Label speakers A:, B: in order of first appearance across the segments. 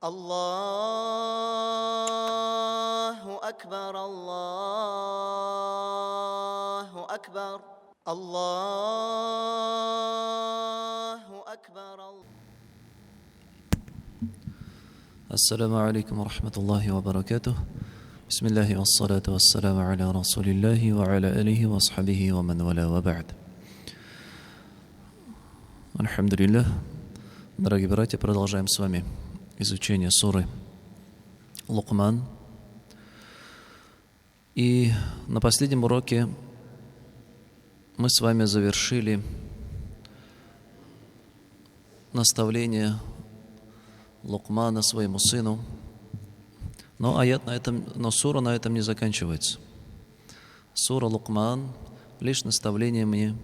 A: الله أكبر الله أكبر الله أكبر.
B: السلام عليكم ورحمة الله وبركاته. بسم الله والصلاة والسلام على رسول الله وعلى آله وصحبه ومن والاه وبعد. Альхамдулиллах. Дорогие братья, продолжаем с вами изучение суры Лукман. И на последнем уроке мы с вами завершили наставление Лукмана своему сыну. Но сура на этом не заканчивается. Сура Лукман лишь наставлениями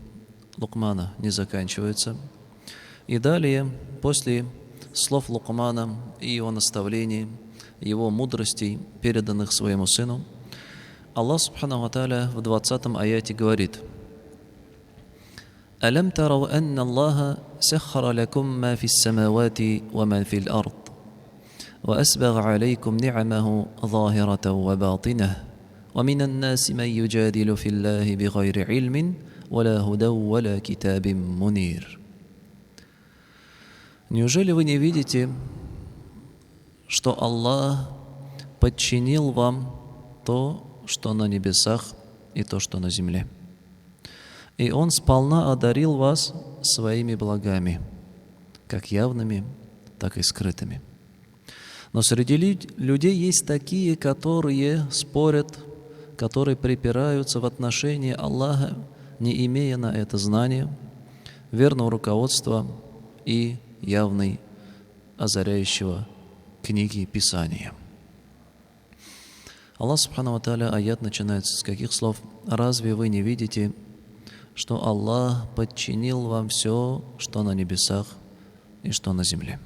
B: Лукмана не заканчивается. И далее, после слов Лукмана и его наставлений, его мудростей, переданных своему сыну, Аллах Субханаху ва Тааля в 20-м аяте говорит: «Алям тарау анна Аллаха саххара лакум ма фис самавати ва ма фил ард, ва асбага алейкум ни'амаху захирatan ва батинah, ва минан наси ман юджадилу филлахи бигайри илмин, ва ла худан ва ла китабин мунир». Неужели вы не видите, что Аллах подчинил вам то, что на небесах, и то, что на земле? И Он сполна одарил вас своими благами, как явными, так и скрытыми. Но среди людей есть такие, которые спорят, которые припираются в отношении Аллаха, не имея на это знания, верного руководства и явной, озаряющего книги Писания. Аллах Субхану ва Тааля, аят начинается с каких слов? «Разве вы не видите, что Аллах подчинил вам все, что на небесах и что на земле?»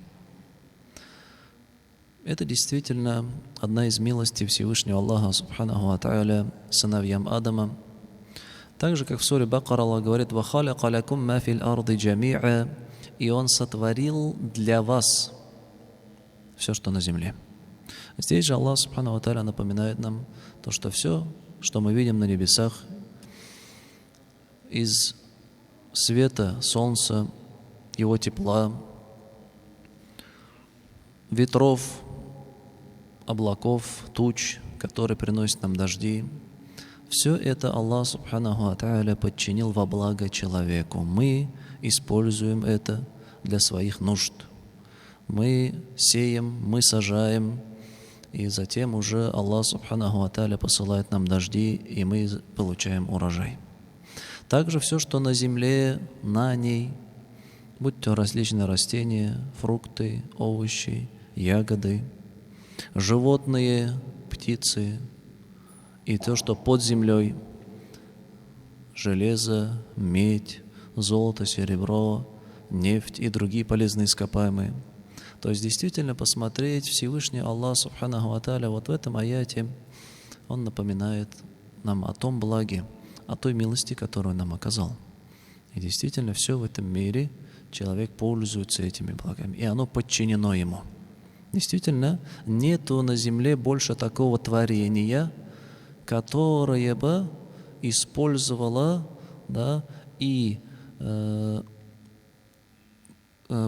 B: Это действительно одна из милостей Всевышнего Аллаха Субханаху ва Тааля сыновьям Адама. Так же, как в суре Бакара Аллах говорит: «Ва халяка лакум ма фил арды джами'а», и Он сотворил для вас все, что на земле. Здесь же Аллах Субханаху ва Тааля напоминает нам то, что все, что мы видим на небесах, из света, солнца, его тепла, ветров, облаков, туч, которые приносят нам дожди, все это Аллах Субханаху ва Тааля подчинил во благо человеку. Мы используем это для своих нужд. Мы сеем, мы сажаем, и затем уже Аллах Субханаху ва Тааля посылает нам дожди, и мы получаем урожай. Также все, что на земле, на ней, будь то различные растения, фрукты, овощи, ягоды, животные, птицы, и то, что под землей, железо, медь, золото, серебро, нефть и другие полезные ископаемые. То есть действительно посмотреть, Всевышний Аллах Субханаху ва Тааля вот в этом аяте, Он напоминает нам о том благе, о той милости, которую нам оказал. И действительно все в этом мире человек пользуется этими благами, и оно подчинено ему. Действительно, нету на земле больше такого творения, которое бы использовало, и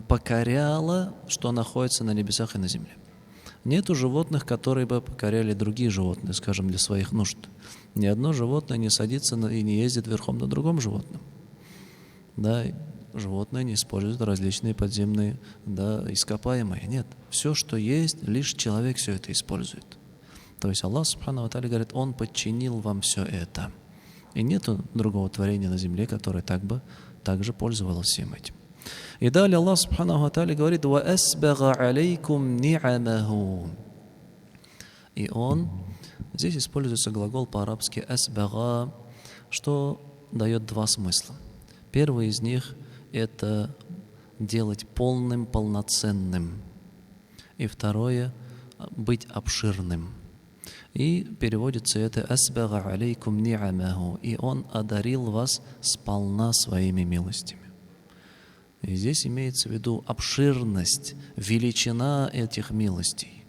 B: покоряло, что находится на небесах и на земле. Нету животных, которые бы покоряли другие животные, скажем, для своих нужд. Ни одно животное не садится и не ездит верхом на другом животном. Животные не используют различные подземные ископаемые. Нет, все, что есть, лишь человек все это использует. То есть Аллах Субхану ва Тааля говорит: Он подчинил вам все это. И нету другого творения на земле, которое также пользовалось всем этим. И далее Аллах Субхану ва Тааля говорит: «Ва асбага алейкум ни'амаху». И Он, здесь используется глагол по-арабски асбага, что дает два смысла. Первый из них — это делать полным, полноценным. И второе — быть обширным. И переводится это «асбага алейкум ни'амаху», и Он одарил вас сполна своими милостями. И здесь имеется в виду обширность, величина этих милостей.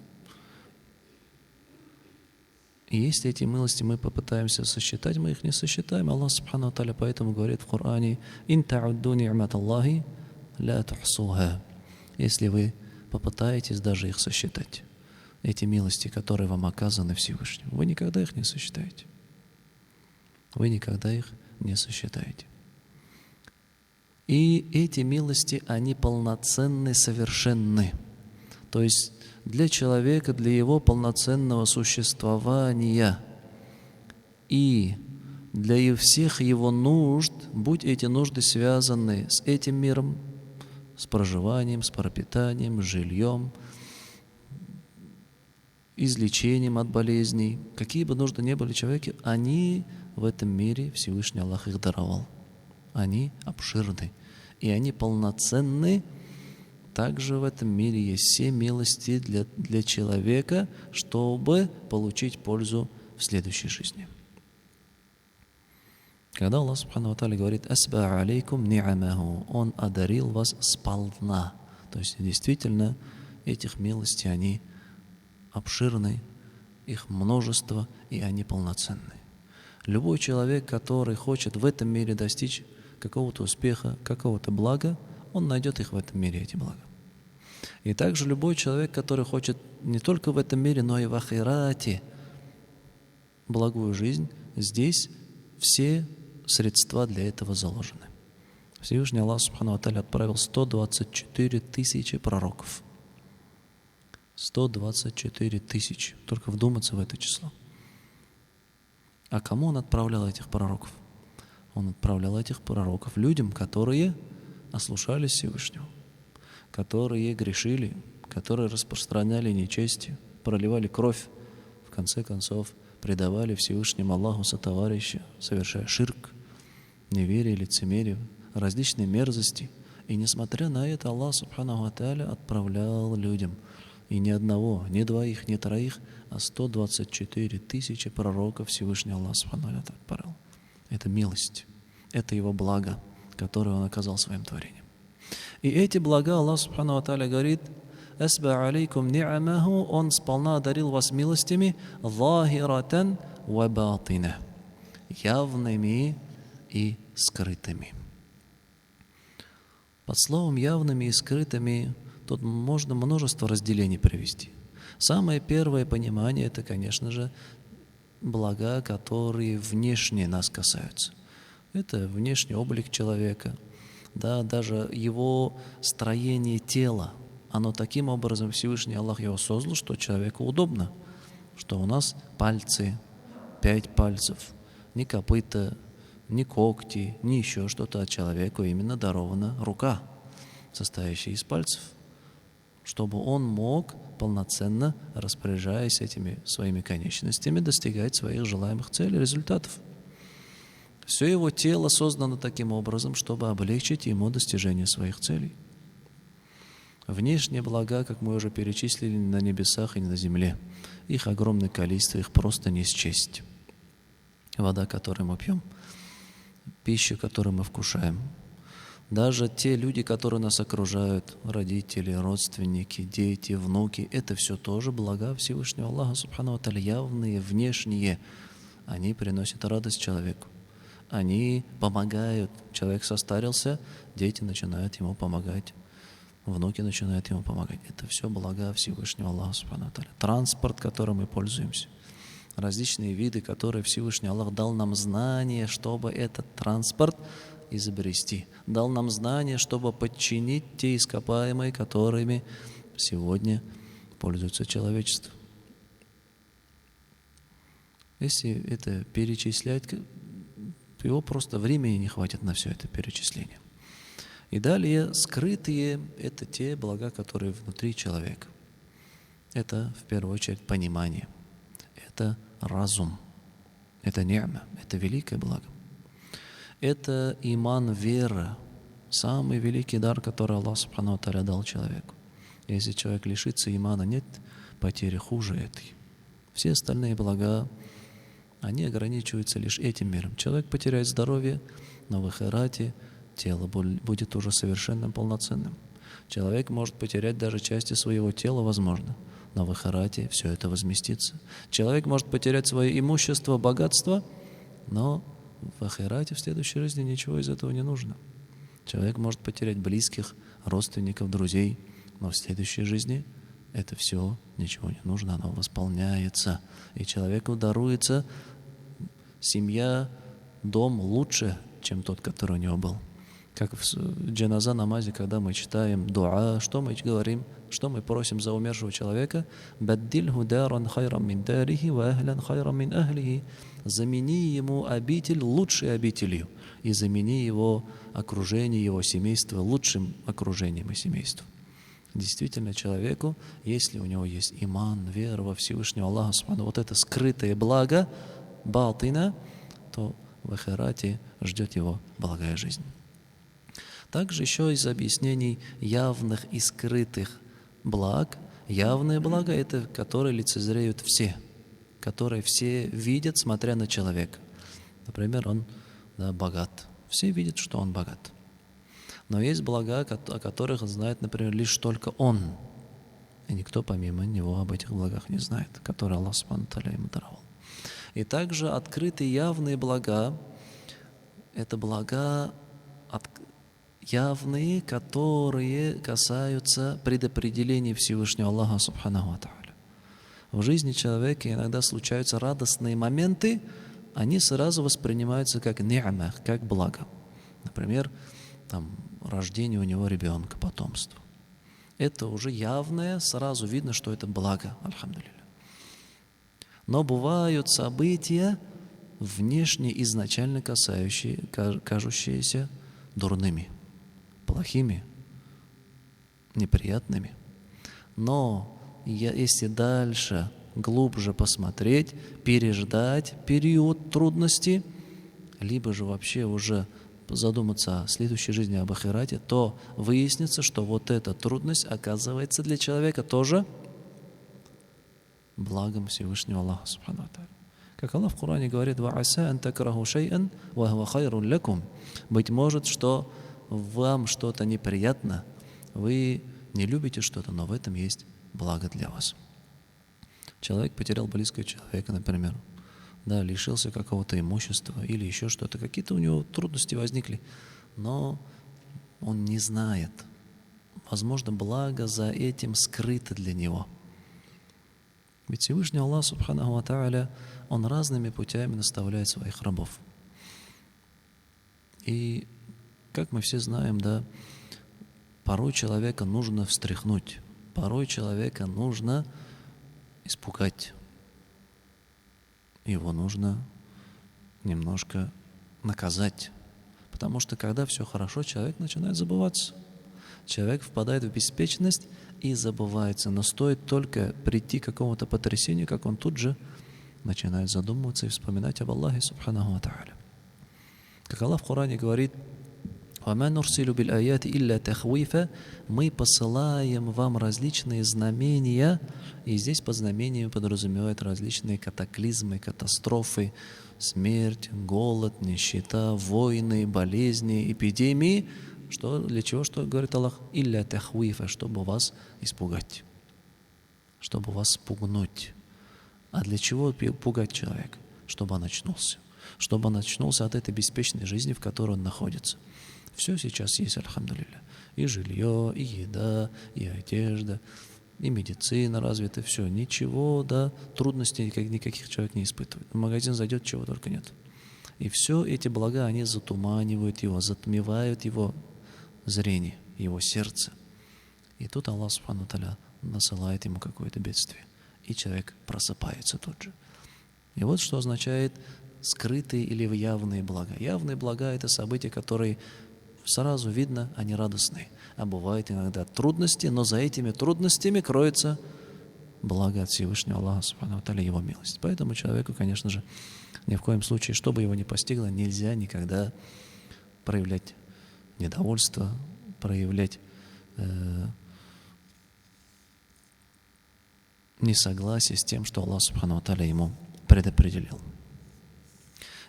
B: И если эти милости мы попытаемся сосчитать, мы их не сосчитаем. Аллах Субхану ва Тааля поэтому говорит в Коране: «Ин та'удду ни'мат Аллахи ля тухсуха». Если вы попытаетесь даже их сосчитать, эти милости, которые вам оказаны Всевышним, вы никогда их не сосчитаете. Вы никогда их не сосчитаете. И эти милости, они полноценны, совершенны. То есть для человека, для его полноценного существования и для всех его нужд, будь эти нужды связаны с этим миром, с проживанием, с пропитанием, с жильем, излечением от болезней, какие бы нужды ни были человеке, они в этом мире, Всевышний Аллах их даровал. Они обширны, и они полноценны. Также в этом мире есть все милости для человека, чтобы получить пользу в следующей жизни. Когда Аллах Субхану ва Тааля говорит «Асба алейкум ни'амаху», Он одарил вас сполна. То есть действительно этих милостей, они обширны, их множество, и они полноценны. Любой человек, который хочет в этом мире достичь какого-то успеха, какого-то блага, он найдет их в этом мире, эти блага. И также любой человек, который хочет не только в этом мире, но и в ахирате благую жизнь, здесь все средства для этого заложены. Всевышний Аллах Субхану ва Тааля отправил 124 тысячи пророков. 124 тысячи. Только вдуматься в это число. А кому Он отправлял этих пророков? Он отправлял этих пророков людям, которые ослушались Всевышнего, которые грешили, которые распространяли нечестие, проливали кровь, в конце концов предавали Всевышнему Аллаху сотоварища, совершая ширк, неверие, лицемерие, различные мерзости. И несмотря на это, Аллах Субхану ва Тааля отправлял людям и ни одного, ни двоих, ни троих, а 124 тысячи пророков Всевышний Аллах Субхану ва Тааля отправил. Это милость, это Его благо, которое Он оказал своим творением. И эти блага Аллах Субхану ва Тааля говорит: «Асба алейкум ни'амаху», Он сполна одарил вас милостями, «Захиратан ва батина», явными и скрытыми. Под словом явными и скрытыми тут можно множество разделений привести. Самое первое понимание — это, конечно же, блага, которые внешне нас касаются. Это внешний облик человека, да, даже его строение тела. Оно таким образом, Всевышний Аллах его создал, что человеку удобно, что у нас пальцы, 5 пальцев, ни копыта, ни когти, ни еще что-то, а человеку именно дарована рука, состоящая из пальцев, чтобы он мог полноценно, распоряжаясь этими своими конечностями, достигать своих желаемых целей, результатов. Все его тело создано таким образом, чтобы облегчить ему достижение своих целей. Внешние блага, как мы уже перечислили, на небесах и на земле. Их огромное количество, их просто не счесть. Вода, которую мы пьем, пища, которую мы вкушаем. Даже те люди, которые нас окружают, родители, родственники, дети, внуки, это все тоже блага Всевышнего Аллаха Субхану ва Тааля, явные, внешние. Они приносят радость человеку. Они помогают. Человек состарился, дети начинают ему помогать, внуки начинают ему помогать. Это все блага Всевышнего Аллаха Субхану ва Тааля. Транспорт, которым мы пользуемся. Различные виды, которые Всевышний Аллах дал нам знания, чтобы этот транспорт изобрести. Дал нам знания, чтобы подчинить те ископаемые, которыми сегодня пользуется человечество. Если это перечислять, то его просто времени не хватит на все это перечисление. И далее скрытые — это те блага, которые внутри человека. Это в первую очередь понимание, это разум, это ни'ма, это великое благо. Это иман, вера, самый великий дар, который Аллах Субхану ва Тааля дал человеку. Если человек лишится имана, нет потери хуже этой. Все остальные блага, они ограничиваются лишь этим миром. Человек потеряет здоровье, но в ахирате тело будет уже совершенным, полноценным. Человек может потерять даже части своего тела, возможно, но в ахирате все это возместится. Человек может потерять свое имущество, богатство, но в ахирате, в следующей жизни, ничего из этого не нужно. Человек может потерять близких, родственников, друзей, но в следующей жизни это все ничего не нужно, оно восполняется. И человеку даруется семья, дом лучше, чем тот, который у него был. Как в джаназа намазе, когда мы читаем дуа, что мы говорим, что мы просим за умершего человека? «Баддильху даран хайрам мин дарихи ва ахлян хайрам мин ахлихи». Замени ему обитель лучшей обителью и замени его окружение, его семейство лучшим окружением и семейством. Действительно, человеку, если у него есть иман, вера во Всевышнего Аллаха, вот это скрытое благо, балтина, то в ахирате ждет его благая жизнь. Также еще из объяснений явных и скрытых благ. Явные блага – это которые лицезреют все, которые все видят, смотря на человека. Например, он богат. Все видят, что он богат. Но есть блага, о которых знает, например, лишь только он. И никто помимо него об этих благах не знает, которые Аллах Субхану ва Тааля ему даровал. И также открытые явные блага – это блага явные, которые касаются предопределений Всевышнего Аллаха Субханаху ва Тааля. В жизни человека иногда случаются радостные моменты, они сразу воспринимаются как ни'ма, как благо. Например, рождение у него ребенка, потомство. Это уже явное, сразу видно, что это благо, альхамдулилля. Но бывают события, внешне изначально кажущиеся дурными, плохими, неприятными. Но если дальше, глубже посмотреть, переждать период трудности, либо же вообще уже задуматься о следующей жизни, об ахирате, то выяснится, что вот эта трудность оказывается для человека тоже благом Всевышнего Аллаха Субхану ва Тааля. Как Аллах в Коране говорит: «Ва'аса ан такраху шай'ан ва хуа хайрун лякум». Быть может, что вам что-то неприятно, вы не любите что-то, но в этом есть благо для вас. Человек потерял близкого человека, например, лишился какого-то имущества или еще что-то, какие-то у него трудности возникли, но он не знает. Возможно, благо за этим скрыто для него. Ведь Всевышний Аллах Субханаху ва Тааля, Он разными путями наставляет своих рабов. И, как мы все знаем, порой человека нужно встряхнуть, порой человека нужно испугать. Его нужно немножко наказать. Потому что, когда все хорошо, человек начинает забываться. Человек впадает в беспечность и забывается. Но стоит только прийти к какому-то потрясению, как он тут же начинает задумываться и вспоминать об Аллахе Субханаху ва Тааля. Как Аллах в Коране говорит: «Вама нурсилу бил аяти илля тахвифа». Мы посылаем вам различные знамения, и здесь под знамениями подразумевают различные катаклизмы, катастрофы, смерть, голод, нищета, войны, болезни, эпидемии. Для чего, что говорит Аллах? «Илля тахвифа», чтобы вас испугать, чтобы вас спугнуть. А для чего пугать человека? Чтобы он очнулся. Чтобы он очнулся от этой беспечной жизни, в которой он находится. Все сейчас есть, альхамдулилля. И жилье, и еда, и одежда, и медицина развита, все. Ничего, трудностей никаких человек не испытывает. В магазин зайдет, чего только нет. И все эти блага, они затуманивают его, затмевают его зрение, его сердце. И тут Аллах Субхану ва Тааля насылает ему какое-то бедствие. И человек просыпается тут же. И вот что означает скрытые или явные блага. Явные блага – это события, которые сразу видно, они радостные. А бывают иногда трудности, но за этими трудностями кроется благо от Всевышнего Аллаха Субхану ва Тааля, его милость. Поэтому человеку, конечно же, ни в коем случае, чтобы его не постигло, нельзя никогда проявлять недовольство, проявлять несогласие с тем, что Аллах Субхану ва Тааля ему предопределил.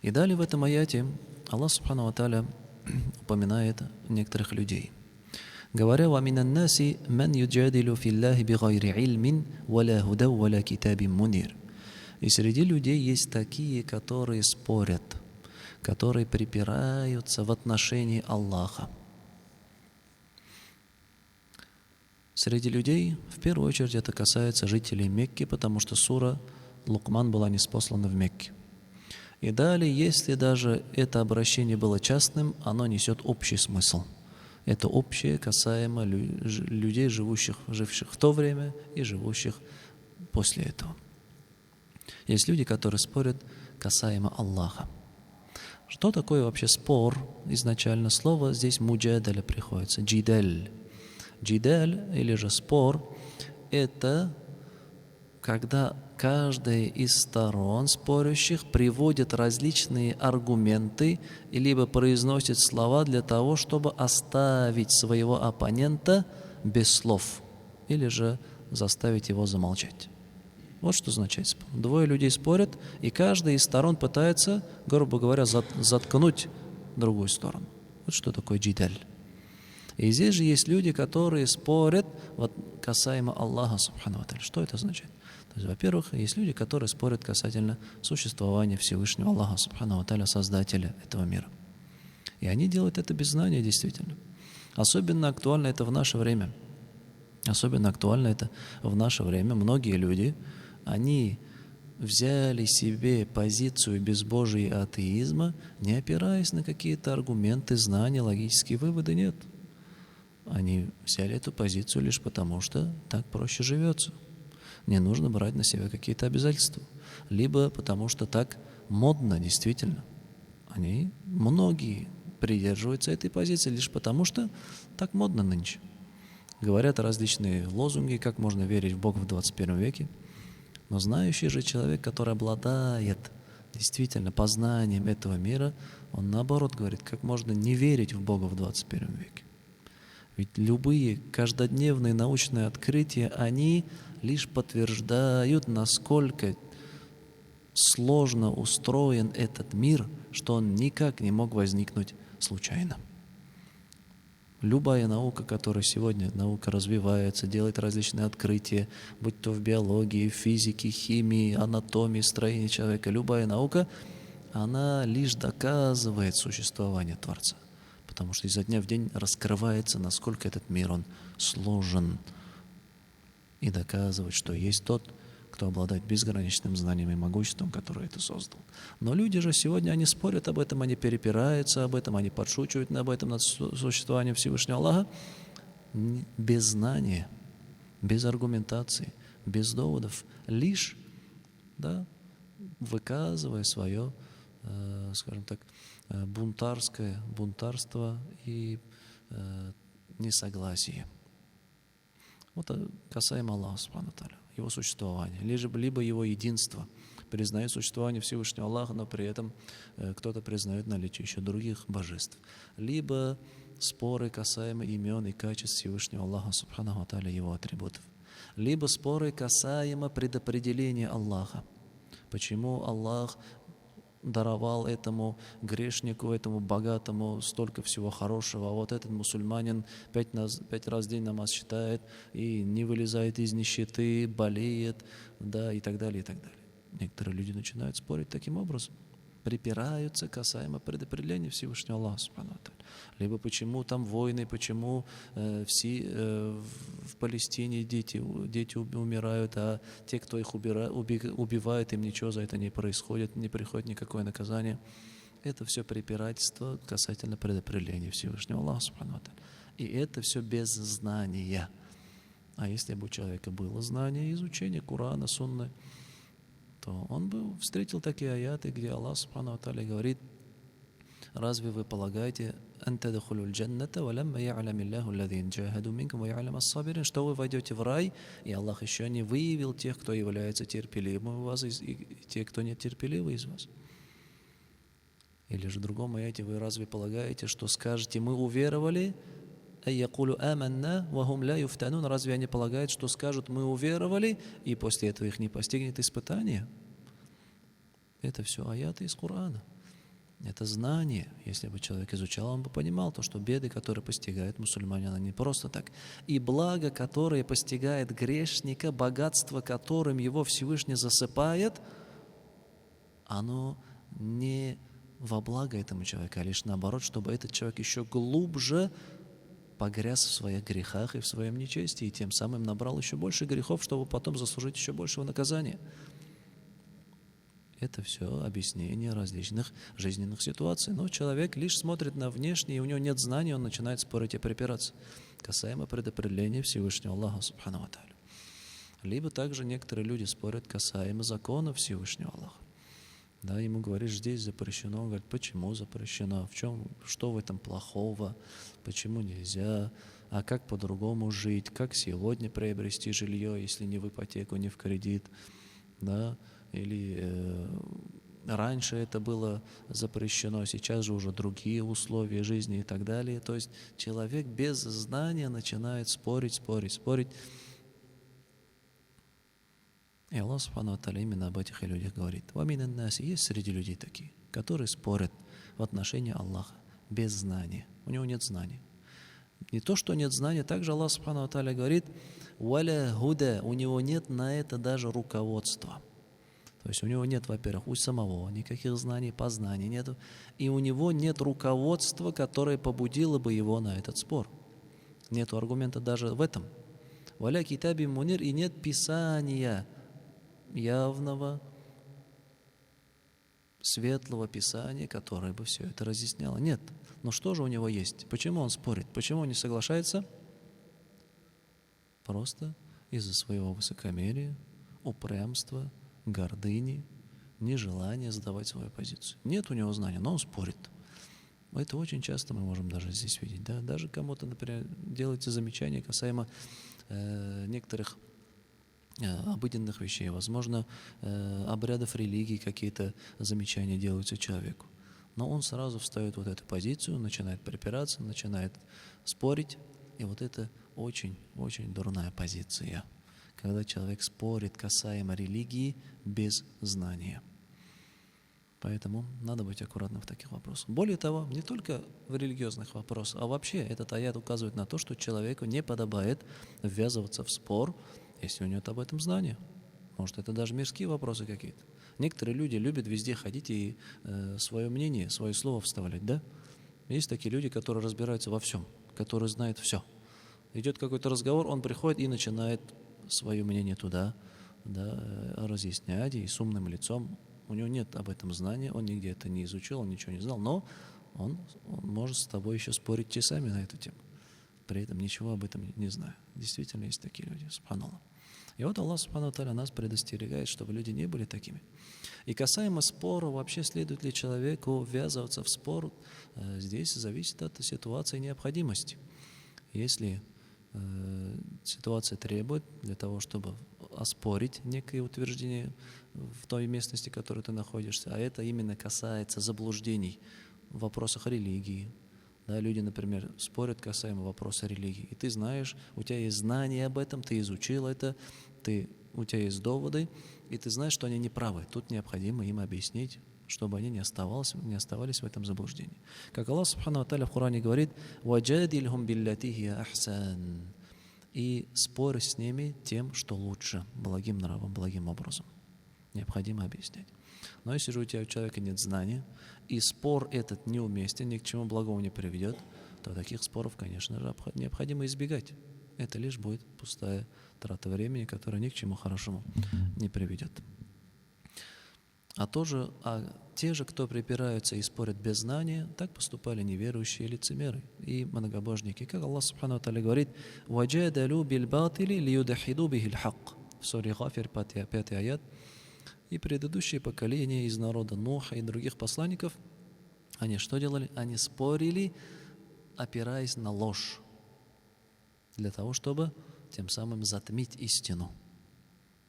B: И далее в этом аяте Аллах Субхану ва Тааля упоминает некоторых людей. Говоря: وَمِنَ النَّاسِ مَنْ يُجَادِلُ فِي اللَّهِ بِغَيْرِ عِلْمٍ وَلَا هُدًى وَلَا كِتَابٍ مُنِيرٍ. И среди людей есть такие, которые спорят, которые припираются в отношении Аллаха. Среди людей, в первую очередь, это касается жителей Мекки, потому что сура Лукман была ниспослана в Мекке. И далее, если даже это обращение было частным, оно несет общий смысл. Это общее касаемо людей, живших в то время и живущих после этого. Есть люди, которые спорят касаемо Аллаха. Что такое вообще спор? Изначально слово здесь муджадаля приходится, джидаль. Джидаль или же спор – это когда каждая из сторон спорящих приводит различные аргументы либо произносит слова для того, чтобы оставить своего оппонента без слов или же заставить его замолчать. Вот что означает спор. Двое людей спорят, и каждая из сторон пытается, грубо говоря, заткнуть другую сторону. Вот что такое джидаль. И здесь же есть люди, которые спорят вот, касаемо Аллаха Субхану ва Тааля. Что это означает? То есть, во-первых, есть люди, которые спорят касательно существования Всевышнего Аллаха Субхану ва Тааля, Создателя этого мира. И они делают это без знания, действительно. Особенно актуально это в наше время. Особенно актуально это в наше время. Многие люди, они взяли себе позицию безбожия и атеизма, не опираясь на какие-то аргументы, знания, логические выводы, нет. Они взяли эту позицию лишь потому, что так проще живется. Не нужно брать на себя какие-то обязательства. Либо потому, что так модно, действительно. Многие придерживаются этой позиции лишь потому, что так модно нынче. Говорят различные лозунги, как можно верить в Бога в 21 веке. Но знающий же человек, который обладает действительно познанием этого мира, он наоборот говорит, как можно не верить в Бога в 21 веке. Ведь любые каждодневные научные открытия, они лишь подтверждают, насколько сложно устроен этот мир, что он никак не мог возникнуть случайно. Любая наука, которая сегодня наука развивается, делает различные открытия, будь то в биологии, физике, химии, анатомии, строении человека, любая наука, она лишь доказывает существование Творца. Потому что изо дня в день раскрывается, насколько этот мир, он сложен. И доказывает, что есть тот, кто обладает безграничным знанием и могуществом, который это создал. Но люди же сегодня, они спорят об этом, они перепираются об этом, они подшучивают об этом, над существованием Всевышнего Аллаха, без знания, без аргументации, без доводов, лишь выказывая свое, скажем так, бунтарство и несогласие. Вот касаемо Аллаха Субхану ва Тааля, его существования, либо его единства. Признает существование Всевышнего Аллаха, но при этом кто-то признает наличие еще других божеств. Либо споры касаемо имен и качеств Всевышнего Аллаха Субхану ва Тааля, его атрибутов. Либо споры касаемо предопределения Аллаха. Почему Аллах даровал этому грешнику, этому богатому столько всего хорошего, а вот этот мусульманин 5 раз в день намаз читает и не вылезает из нищеты, болеет, и так далее, и так далее. Некоторые люди начинают спорить таким образом, припираются касаемо предопределения Всевышнего Аллаха Субхану ва Тааля. Либо почему там войны, почему в Палестине дети умирают, а те, кто их убивает, им ничего за это не происходит, не приходит никакое наказание. Это все препирательство касательно предопределения Всевышнего Аллаха Субхану ва Тааля. И это все без знания. А если бы у человека было знание, изучение Корана, Сунны, то он бы встретил такие аяты, где Аллах Субхану ва Тааля говорит: разве вы полагаете, что вы войдете в рай, и Аллах еще не выявил тех, кто является терпеливым у вас, и те, кто не терпеливый из вас? Или же в другом аяте: вы разве полагаете, что скажете, мы уверовали, разве они полагают, что скажут, мы уверовали, и после этого их не постигнет испытание? Это все аяты из Корана. Это знание. Если бы человек изучал, он бы понимал то, что беды, которые постигают мусульманина, не просто так. И благо, которое постигает грешника, богатство, которым его Всевышний засыпает, оно не во благо этому человеку, а лишь наоборот, чтобы этот человек еще глубже погряз в своих грехах и в своем нечестии, и тем самым набрал еще больше грехов, чтобы потом заслужить еще большего наказания. Это все объяснение различных жизненных ситуаций. Но человек лишь смотрит на внешнее, и у него нет знаний, он начинает спорить и припираться касаемо предопределения Всевышнего Аллаха Субхану ва Тааля. Либо также некоторые люди спорят касаемо закона Всевышнего Аллаха. Да, ему говоришь, здесь запрещено, он говорит, почему запрещено, что в этом плохого, почему нельзя, а как по-другому жить, как сегодня приобрести жилье, если не в ипотеку, не в кредит, да, или раньше это было запрещено, сейчас же уже другие условия жизни и так далее. То есть человек без знания начинает спорить. И Аллах Субхану ва Тааля именно об этих и людях говорит. «Ваминан наси» есть среди людей такие, которые спорят в отношении Аллаха без знания. У него нет знания. Не то, что нет знания, также Аллах Субхану ва Тааля говорит «Валя худа», у него нет на это даже руководства. То есть у него нет, во-первых, у самого никаких знаний, познаний нету, и у него нет руководства, которое побудило бы его на этот спор. Нету аргумента даже в этом. «Валя китаби мунир», и нет писания, явного, светлого писания, которое бы все это разъясняло. Нет. Но что же у него есть? Почему он спорит? Почему он не соглашается? Просто из-за своего высокомерия, упрямства, гордыни, нежелания сдавать свою позицию. Нет у него знания, но он спорит. Это очень часто мы можем даже здесь видеть. Да? Даже кому-то, например, делаете замечания касаемо некоторых обыденных вещей, возможно, обрядов религии, какие-то замечания делаются человеку. Но он сразу встает в вот эту позицию, начинает припираться, начинает спорить. И вот это очень дурная позиция, когда человек спорит касаемо религии без знания. Поэтому надо быть аккуратным в таких вопросах. Более того, не только в религиозных вопросах, а вообще этот аят указывает на то, что человеку не подобает ввязываться в спор, если у него об этом знание. Может, это даже мирские вопросы какие-то. Некоторые люди любят везде ходить и свое мнение, свое слово вставлять, да? Есть такие люди, которые разбираются во всем, которые знают все. Идет какой-то разговор, он приходит и начинает свое мнение туда, да, разъяснять, и с умным лицом. У него нет об этом знания, он нигде это не изучил, он ничего не знал, но он может с тобой еще спорить часами на эту тему, при этом ничего об этом не зная. Действительно есть такие люди, субханаллах. И вот Аллах Субхану ва Тааля нас предостерегает, чтобы люди не были такими. И касаемо спора, вообще следует ли человеку ввязываться в спор, здесь зависит от ситуации и необходимости. Если ситуация требует для того, чтобы оспорить некое утверждение в той местности, в которой ты находишься, а это именно касается заблуждений в вопросах религии. Да, люди, например, спорят касаемо вопроса религии, и ты знаешь, у тебя есть знания об этом, ты изучил это, у тебя есть доводы, и ты знаешь, что они неправы. Тут необходимо им объяснить, чтобы они не оставались в этом заблуждении. Как Аллах Субхану ва Тааля в Коране говорит: «Ваджадильхум биллати хия ахсан». И спорь с ними тем, что лучше, благим нравом, благим образом. Необходимо объяснять. Но если же у человека нет знания, и спор этот неуместен, ни к чему благому не приведет, то таких споров, конечно же, необходимо избегать. Это лишь будет пустая трата времени, которая ни к чему хорошему не приведет. А те же, кто припираются и спорят без знания, так поступали неверующие лицемеры и многобожники. Как Аллах Субхану ва Тааля говорит: «Ваджадалу билбатили лиюдахиду бихил хак». В суре Гафир, 5 аят. И предыдущие поколения из народа Нуха и других посланников, они что делали? Они спорили, опираясь на ложь, для того, чтобы тем самым затмить истину.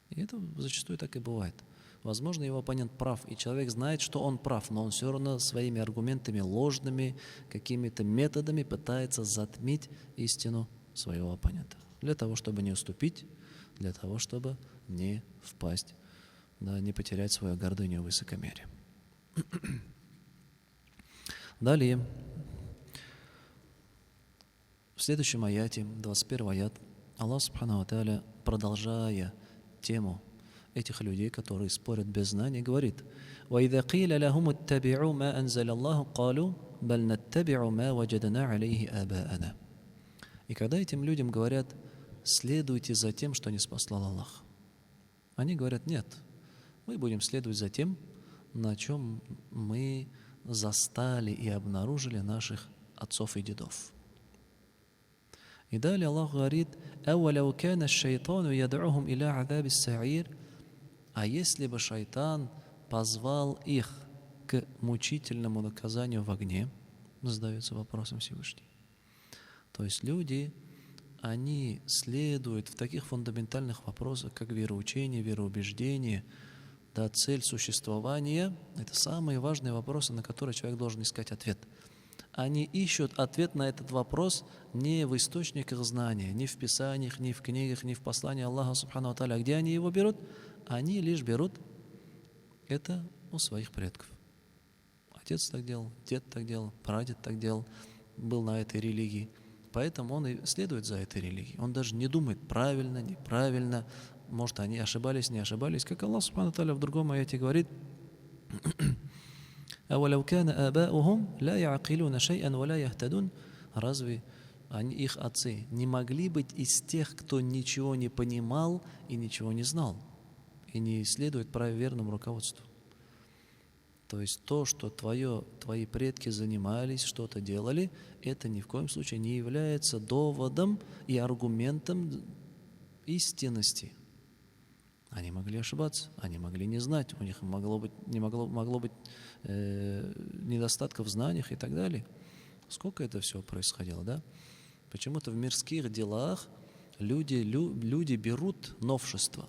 B: И это зачастую так и бывает. Возможно, его оппонент прав, и человек знает, что он прав, но он все равно своими аргументами ложными, какими-то методами пытается затмить истину своего оппонента. Для того, чтобы не уступить, для того, чтобы не впасть, да, не потерять свою гордыню и высокомерие. Далее, в следующем аяте, 21 аят, Аллах Субхану ва Тааля, продолжая тему этих людей, которые спорят без знания, говорит: وَإِذَا قِيلَ لَهُمُ اتَّبِعُوا مَا أَنزَلَ اللَّهُ قَالُوا بَلْ نَتَّبِعُ مَا وَجَدْنَا عَلَيْهِ آبَاءَنَا. И когда этим людям говорят: следуйте за тем, что ниспослал Аллах, они говорят: нет, мы будем следовать за тем, на чем мы застали и обнаружили наших отцов и дедов. И далее Аллах говорит: أَوَلَوْ كَانَ الشَّيْطَانُ يَدْعُهُمْ إِلَىٰ عَذَابِ السَّعِيرِ. А если бы шайтан позвал их к мучительному наказанию в огне, задается вопросом Всевышний. То есть люди, они следуют в таких фундаментальных вопросах, как вероучение, вероубеждение, да, цель существования. Это самые важные вопросы, на которые человек должен искать ответ. Они ищут ответ на этот вопрос не в источниках знания, не в писаниях, не в книгах, не в послании Аллаха Субхану ва Тааля. Где они его берут? Они лишь берут это у своих предков. Отец так делал, дед так делал, прадед так делал, был на этой религии. Поэтому он и следует за этой религией. Он даже не думает, правильно, неправильно. Может, они ошибались, не ошибались. Как Аллах Субхану ва Тааля в другом аяте говорит: أَوَلَوْ كَانَ آبَاؤُهُمْ لَا يَعْقِلُونَ شَيْئًا وَلَا يَهْتَدُونَ. Разве их отцы не могли быть из тех, кто ничего не понимал и ничего не знал, и не следует правоверному руководству? То есть то, что твои предки занимались, что-то делали, это ни в коем случае не является доводом и аргументом истинности. Они могли ошибаться, они могли не знать, у них могло быть недостатков в знаниях и так далее. Сколько это все происходило, да? Почему-то в мирских делах люди берут новшества.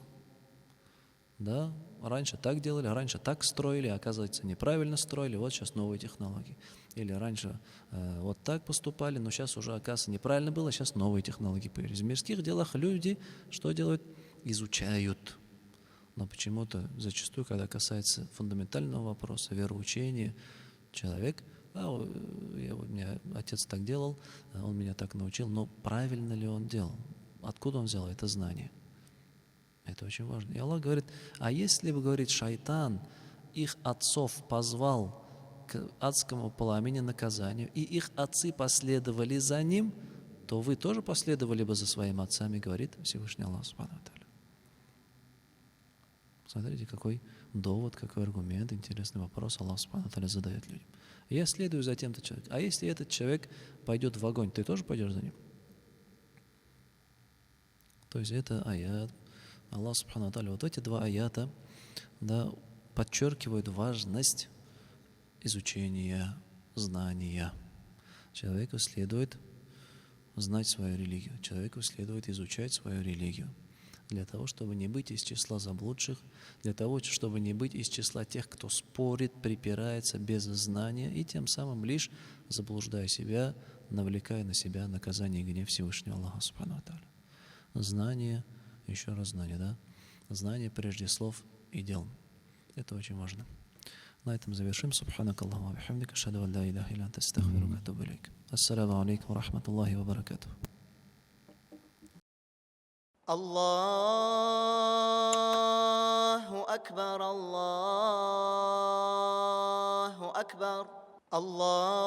B: Да? Раньше так делали, раньше так строили, оказывается, неправильно строили, вот сейчас новые технологии. Или раньше вот так поступали, но сейчас уже, оказывается, неправильно было, сейчас новые технологии появились. В мирских делах люди что делают? Изучают. Но почему-то зачастую, когда касается фундаментального вопроса, вероучения, человек: у меня отец так делал, он меня так научил, но правильно ли он делал? Откуда он взял это знание? Это очень важно. И Аллах говорит: а если бы, говорит, шайтан их отцов позвал к адскому пламени, наказанию, и их отцы последовали за ним, то вы тоже последовали бы за своими отцами, говорит Всевышний Аллах Субхану ва Тааля. Смотрите, какой довод, какой аргумент, интересный вопрос Аллах Субхану ва Тааля задает людям. Я следую за тем-то человеком. А если этот человек пойдет в огонь, ты тоже пойдешь за ним? То есть это аят. Аллах Субхану ва Тааля вот эти два аята, да, подчеркивают важность изучения, знания. Человеку следует знать свою религию. Человеку следует изучать свою религию. Для того, чтобы не быть из числа заблудших, для того, чтобы не быть из числа тех, кто спорит, припирается без знания и тем самым лишь заблуждая себя, навлекая на себя наказание и гнев Всевышнего Аллаха Субхану ва Тааля. Знание, еще раз знание, да? Знание прежде слов и дел. Это очень важно. На этом завершим. Субханак Аллаху ва бихамдика, ашхаду ан ла иляха илля анта, астагфирука ва атубу илейк. Ассаламу алейкум ва рахматуллахи ва баракатух.
A: الله أكبر الله أكبر الله